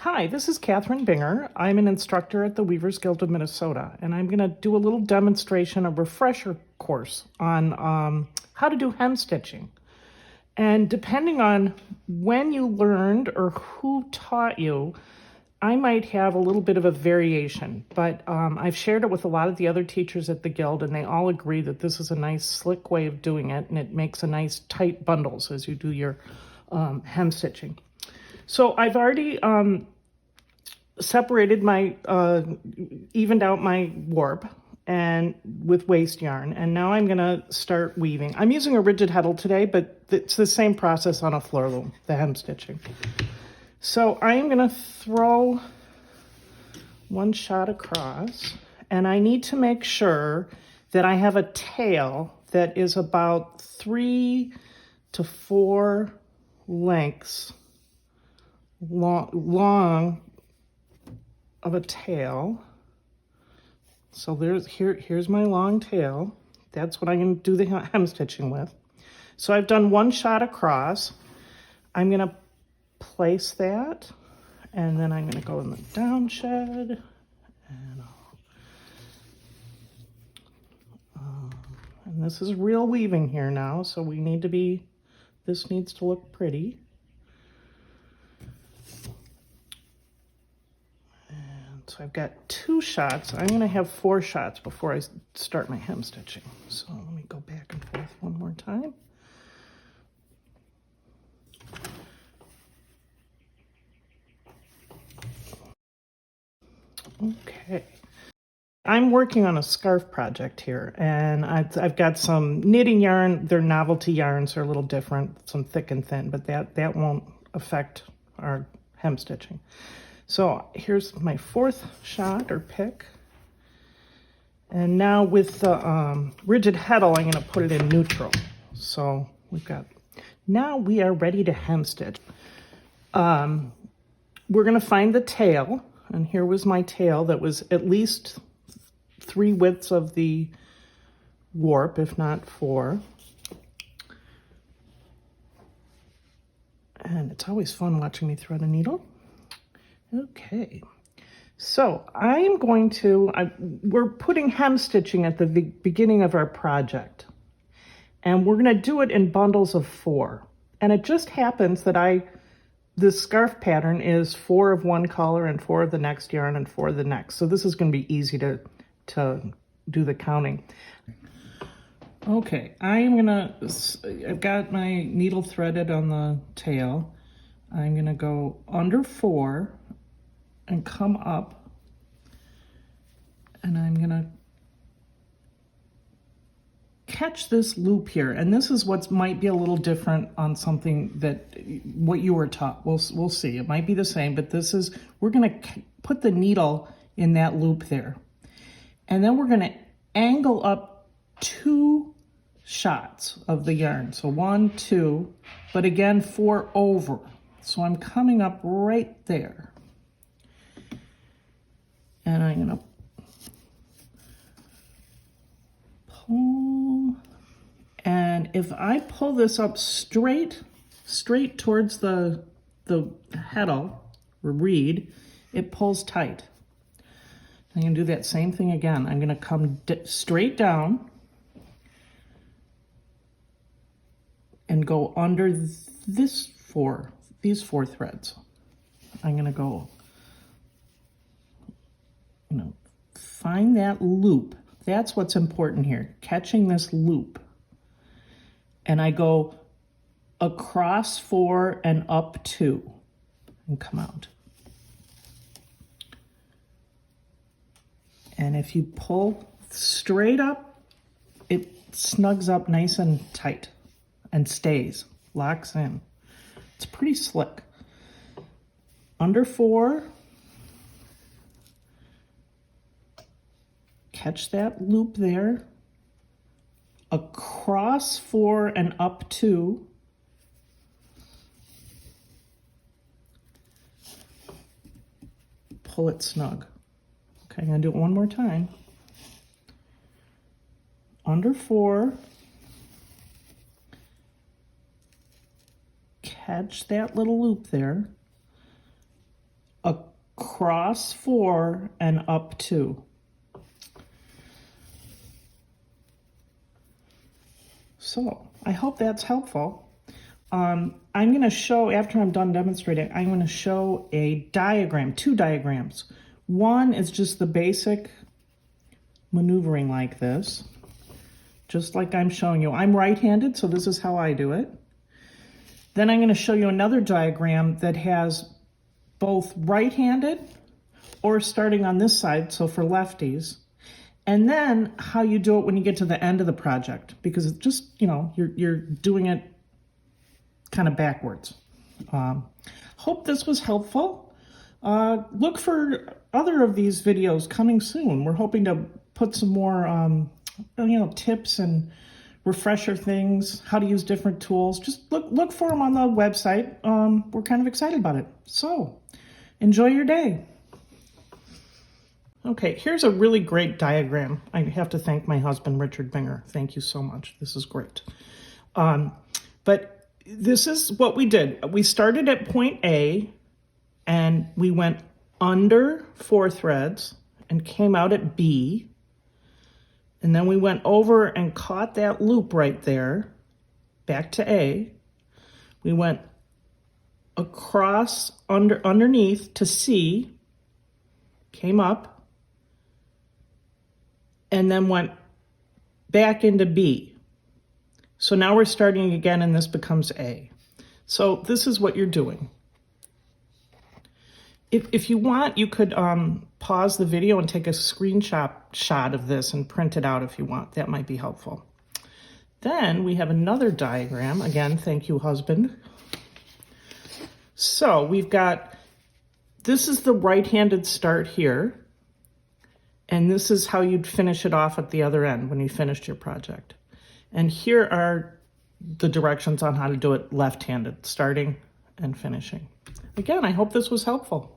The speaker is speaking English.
Hi, this is Catherine Binger. I'm an instructor at the Weavers Guild of Minnesota, and I'm going to do a little demonstration, a refresher course on how to do hem stitching. And depending on when you learned or who taught you, I might have a little bit of a variation, but I've shared it with a lot of the other teachers at the Guild, and they all agree that this is a nice, slick way of doing it, and it makes a nice tight bundles as you do your hem stitching. So I've already separated my, evened out my warp and with waste yarn, and now I'm gonna start weaving. I'm using a rigid heddle today, but it's the same process on a floor loom, the hem stitching. So I am gonna throw one shot across, and I need to make sure that I have a tail that is about 3 to 4 lengths long of a tail. So here's my long tail. That's what I'm going to do the hem stitching with. So I've done one shot across. I'm going to place that, and then I'm going to go in the down shed, and this is real weaving here now, so we need to be, this needs to look pretty. So I've got 2 shots. I'm going to have 4 shots before I start my hem stitching. So let me go back and forth one more time. Okay. I'm working on a scarf project here, and I've got some knitting yarn. They're novelty yarns, they're a little different, some thick and thin, but that won't affect our hem stitching. So here's my 4th shot or pick. And now with the rigid heddle, I'm going to put it in neutral. So we've got, now we are ready to hem stitch. We're going to find the tail, and here was my tail that was at least 3 widths of the warp, if not 4. And it's always fun watching me thread a needle. Okay, so I'm going to, we're putting hem stitching at the beginning of our project, and we're going to do it in bundles of 4. And it just happens that this scarf pattern is 4 of one color and 4 of the next yarn and 4 of the next. So this is going to be easy to do the counting. Okay, I've got my needle threaded on the tail. I'm going to go under 4 and come up, and I'm gonna catch this loop here. And this is what might be a little different on something that what you were taught. We'll see. It might be the same, but this is, we're gonna put the needle in that loop there. And then we're gonna angle up 2 shots of the yarn. So 1, 2, but again, 4 over. So I'm coming up right there. And I'm going to pull, and if I pull this up straight towards the heddle or reed, it pulls tight. I'm going to do that same thing again. I'm going to come straight down and go under these 4 threads. I'm going to go, find that loop. That's what's important here, catching this loop. And I go across 4 and up 2 and come out. And if you pull straight up, it snugs up nice and tight and stays, locks in. It's pretty slick. Under 4, catch that loop there, across 4 and up 2, pull it snug. Okay, I'm gonna do it one more time. Under 4, catch that little loop there, across 4 and up 2. So I hope that's helpful. I'm going to show, after I'm done demonstrating, I'm going to show a diagram, 2 diagrams. One is just the basic maneuvering like this, just like I'm showing you. I'm right-handed, so this is how I do it. Then I'm going to show you another diagram that has both right-handed or starting on this side, so for lefties, and then how you do it when you get to the end of the project, because it's just, you know, you're doing it kind of backwards. Hope this was helpful. Look for other of these videos coming soon. We're hoping to put some more, you know, tips and refresher things, how to use different tools. Just look for them on the website. We're kind of excited about it. So enjoy your day. Okay, here's a really great diagram. I have to thank my husband, Richard Binger. Thank you so much. This is great. But this is what we did. We started at point A, and we went under 4 threads and came out at B. And then we went over and caught that loop right there, back to A. We went across underneath to C, came up, and then went back into B. So now we're starting again, and this becomes A. So this is what you're doing. If you want, you could pause the video and take a screenshot of this and print it out if you want. That might be helpful. Then we have another diagram. Again, thank you, husband. So we've got, this is the right-handed start here. And this is how you'd finish it off at the other end when you finished your project. And here are the directions on how to do it left-handed, starting and finishing. Again, I hope this was helpful.